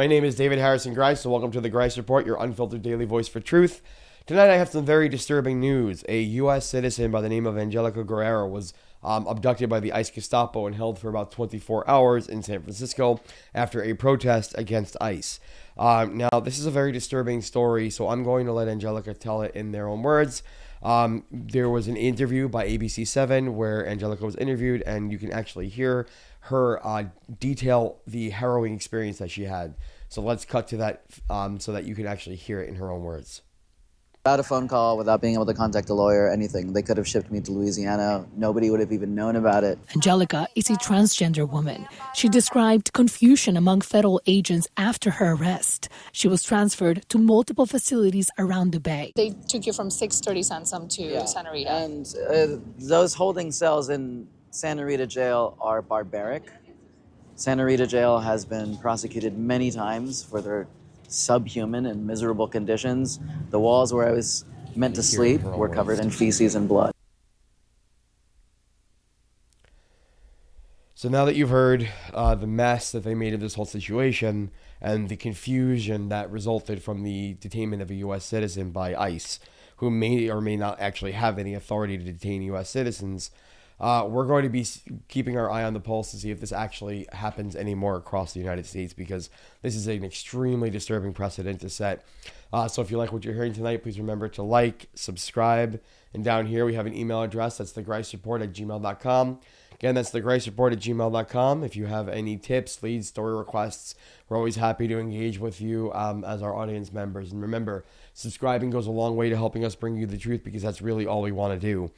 My name is David Harrison Greis, so welcome to the Greis Report, your unfiltered daily voice for truth. Tonight I have some very disturbing news. A U.S. citizen by the name of Angelica Guerrero was abducted by the ICE Gestapo and held for about 24 hours in San Francisco after a protest against ICE. Now, this is a very disturbing story, so I'm going to let Angelica tell it in their own words. There was an interview by ABC7 where Angelica was interviewed, and you can actually hear her detail the harrowing experience that she had. So let's cut to that so that you can actually hear it in her own words. Without a phone call, without being able to contact a lawyer, anything. They could have shipped me to Louisiana. Nobody would have even known about it. Angelica is a transgender woman. She described confusion among federal agents after her arrest. She was transferred to multiple facilities around the Bay. They took you from 630 Sansom to Santa Rita. And those holding cells in Santa Rita jail are barbaric. Santa Rita jail has been prosecuted many times for their subhuman and miserable conditions. The walls where I was meant to sleep were covered in feces and blood. So now that you've heard the mess that they made of this whole situation and the confusion that resulted from the detainment of a U.S. citizen by ICE, who may or may not actually have any authority to detain U.S. citizens, we're going to be keeping our eye on the pulse to see if this actually happens anymore across the United States, because this is an extremely disturbing precedent to set. So if you like what you're hearing tonight, please remember to like, subscribe, and down here we have an email address. That's thegreisreport@gmail.com. Again, that's thegreisreport@gmail.com. If you have any tips, leads, story requests, we're always happy to engage with you as our audience members. And remember, subscribing goes a long way to helping us bring you the truth, because that's really all we want to do.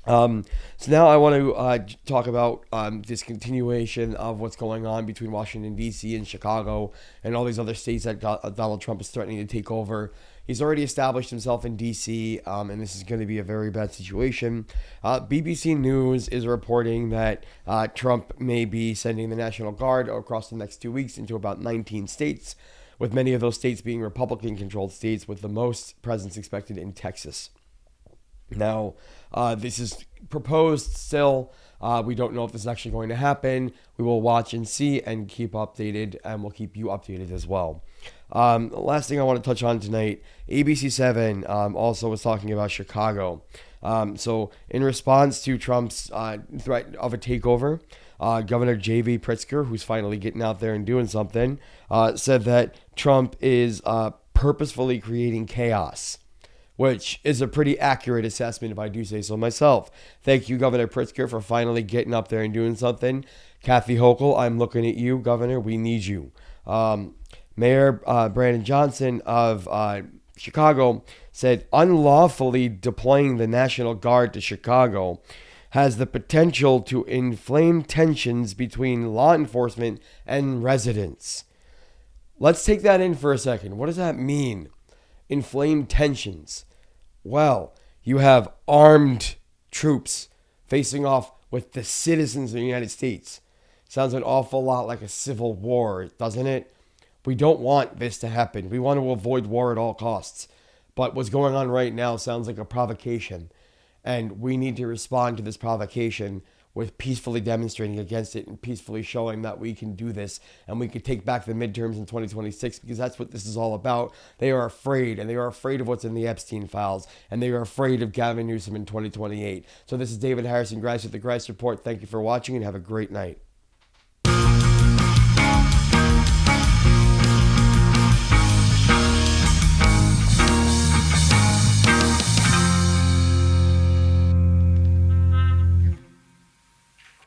So now I want to talk about this continuation of what's going on between Washington, D.C. and Chicago and all these other states that Donald Trump is threatening to take over. He's already established himself in D.C., and this is going to be a very bad situation. BBC News is reporting that Trump may be sending the National Guard across the next 2 weeks into about 19 states, with many of those states being Republican-controlled states, with the most presence expected in Texas. Now, this is proposed still. We don't know if this is actually going to happen. We will watch and see and keep updated, and we'll keep you updated as well. The last thing I want to touch on tonight, ABC7 also was talking about Chicago. So in response to Trump's threat of a takeover, Governor J.B. Pritzker, who's finally getting out there and doing something, said that Trump is purposefully creating chaos, which is a pretty accurate assessment if I do say so myself. Thank you, Governor Pritzker, for finally getting up there and doing something. Kathy Hochul, I'm looking at you, Governor. We need you. Mayor Brandon Johnson of Chicago said unlawfully deploying the National Guard to Chicago has the potential to inflame tensions between law enforcement and residents. Let's take that in for a second. What does that mean? Inflame tensions. Well, you have armed troops facing off with the citizens of the United States. Sounds an awful lot like a civil war, doesn't it? We don't want this to happen. We want to avoid war at all costs. But what's going on right now sounds like a provocation. And we need to respond to this provocation with peacefully demonstrating against it and peacefully showing that we can do this and we can take back the midterms in 2026, because that's what this is all about. They are afraid, and they are afraid of what's in the Epstein files, and they are afraid of Gavin Newsom in 2028. So this is David Harrison Greis with the Greis Report. Thank you for watching, and have a great night.